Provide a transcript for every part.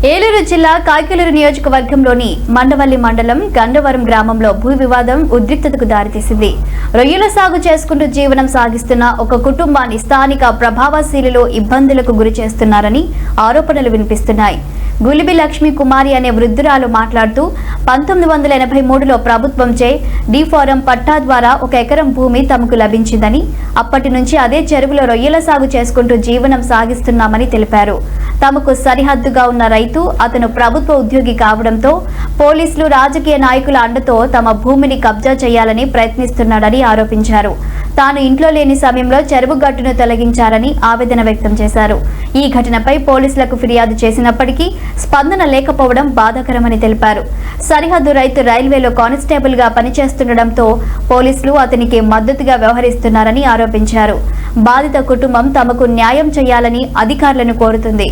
ఏలూరు జిల్లా కాకిలూరు నియోజకవర్గంలోని మండవల్లి మండలం గండవరం గ్రామంలో భూ వివాదం ఉద్రిక్తతకు దారితీసింది. రొయ్యల సాగు చేసుకుంటూ జీవనం సాగిస్తున్న ఒక కుటుంబాన్ని స్థానిక ప్రభావశీలులు ఇబ్బందులకు గురి చేస్తున్నారని ఆరోపణలు వినిపిస్తున్నాయి. గులిబి లక్ష్మీ కుమారి అనే వృద్ధురాలు మాట్లాడుతూ 1983లో ప్రభుత్వంచే డి ఫారం పట్టా ద్వారా 1 ఎకరం భూమి తమకు లభించిందని, అప్పటి నుంచి అదే చెరువులో రొయ్యల సాగు చేసుకుంటూ జీవనం సాగిస్తున్నామని తెలిపారు. తమకు సరిహద్దుగా ఉన్న రైతు అతను ప్రభుత్వ ఉద్యోగి కావడంతో పోలీసులు రాజకీయ నాయకుల అండతో తమ భూమిని కబ్జా చేయాలని ప్రయత్నిస్తున్నాడని ఆరోపించారు. తాను ఇంట్లో లేని సమయంలో చెరువు గట్టును తొలగించారని ఆవేదన వ్యక్తం చేశారు. ఈ ఘటనపై పోలీసులకు ఫిర్యాదు చేసినప్పటికీ స్పందన లేకపోవడం బాధాకరమని తెలిపారు. సరిహద్దు రైతు రైల్వేలో కానిస్టేబుల్ గా పనిచేస్తుండటంతో పోలీసులు అతనికి మద్దతుగా వ్యవహరిస్తున్నారని ఆరోపించారు. బాధిత కుటుంబం తమకు న్యాయం చేయాలని అధికారులను కోరుతుంది.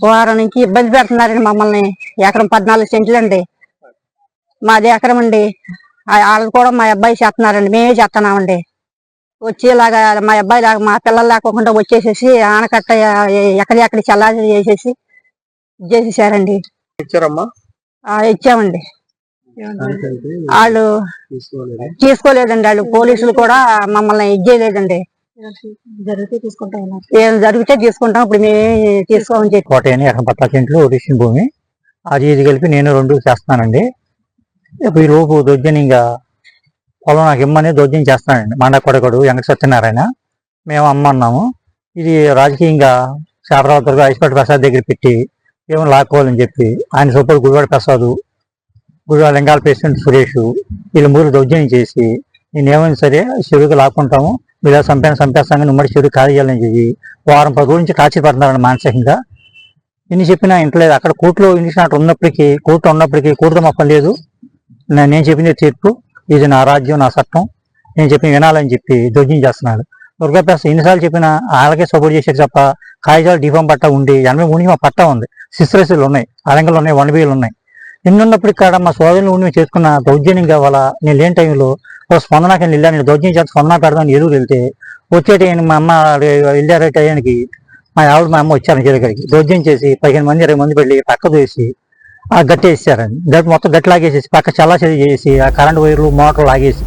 వారం నుంచి ఇబ్బంది పెడుతున్నారండి మమ్మల్ని. ఎకరం 14 సెంట్లు అండి మాది. ఎకరం అండి. వాళ్ళు కూడా మా అబ్బాయి చేస్తున్నారండి, మేమే చేస్తున్నామండి. వచ్చేలాగా మా అబ్బాయి లాగా మా పిల్లలు లేకుండా వచ్చేసేసి ఆనకట్ట ఎక్కడి చల్లారి చేసేసి చేసేసారండి. ఇచ్చామండి. వాళ్ళు తీసుకోలేదండి. వాళ్ళు పోలీసులు కూడా మమ్మల్ని ఇచ్చేయలేదండి. జరిగితే తీసుకుంటాం, ఇప్పుడు మేమే తీసుకోమని చెప్పి. కోటని ఎకరం 14 సెంట్లు రిషన్ భూమి అది ఇది కలిపి నేను 2 చేస్తున్నానండి. ఇప్పుడు ఈ లోపు దొజ్జనిగా పొలం నాకు ఇమ్మని దొజ్జం చేస్తానండి. మండకొడగడు వెంకట సత్యనారాయణ మేము అమ్మన్నాము. ఇది రాజకీయంగా శారదావతరుగా ఐశ్వర్య ప్రసాద్ దగ్గర పెట్టి ఏమో లాక్కోవాలని చెప్పి ఆయన సూపర్ గుడివాడ ప్రసాద్, గుడివాడ లింగాల ప్రెసిడెంట్ సురేష్ వీళ్ళు 3 దౌర్జన్యం చేసి నేనేమైనా సరే చెరువుకి లాక్కుంటాము, మీరు చంపేస్తాను నుమ్మడి చెరువు ఖాళీ చేయాలని చెప్పి వారం 10 రోజుల నుంచి టార్చర్ పడుతున్నారండి మానసికంగా. ఇన్ని చెప్పినా ఇంటలేదు. అక్కడ కోర్టులో ఇండిషన్ ఉన్నప్పటికీ కోర్టుతో మా పని లేదు. నేను చెప్పింది తీర్పు, ఇది నా రాజ్యం, నా చట్టం, నేను చెప్పిన వినాలని చెప్పి దౌర్జన్యం చేస్తున్నాడు. దుర్గాప్రసాద్ ఎన్నిసార్లు చెప్పినా వాళ్ళకే సపోర్ట్ చేసేది తప్ప కాగితాలు డిఫామ్ పట్టా ఉండి 83 మా పట్టా ఉంది, సిస్టర్స్లు ఉన్నాయి, అలంకలు ఉన్నాయి, 1 ఉన్నాయి. ఎన్నున్నప్పటికి కాడ మా సోదరులు ఉండి చేసుకున్న దౌర్జన్యం కావాలా. నేను లేని టైంలో స్పందనకి వెళ్ళా, నేను దౌర్జన్యం చేస్తే స్పందన పెడదామని ఎదురు వెళ్తే వచ్చేటి మా అమ్మ వెళ్ళారు టయానికి మా అమ్మ వచ్చారు దగ్గరికి. దౌర్జన్యం చేసి 15 మంది 20 మంది పెళ్ళి పక్క వేసి ఆ గట్టి వేసారండి. మొత్తం గట్టి లాగేసేసి పక్క చల్లా చేసి ఆ కరెంట్ వైర్లు మోటార్లు లాగేసి